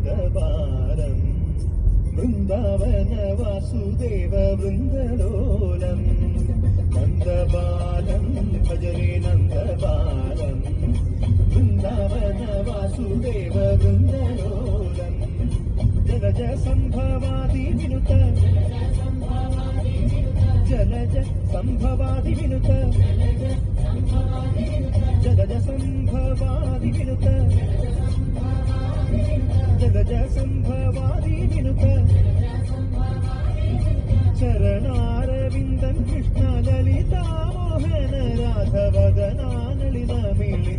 നന്ദബാലം Vrindavana Vasudeva വൃന്ദലോലം നന്ദബാലം ഭജനെ നന്ദബാലം Vrindavana Vasudeva വൃന്ദലോലം Jalaja സംഭവാദി വിനുത Jalaja സംഭവാദി വിനുത Jalaja സംഭവാദി വിനുത Jalaja സംഭവാദി വിനുത ചരണാരവിന്ദം Krishna Lalita Mohana രാധവദനാനളിന മിളി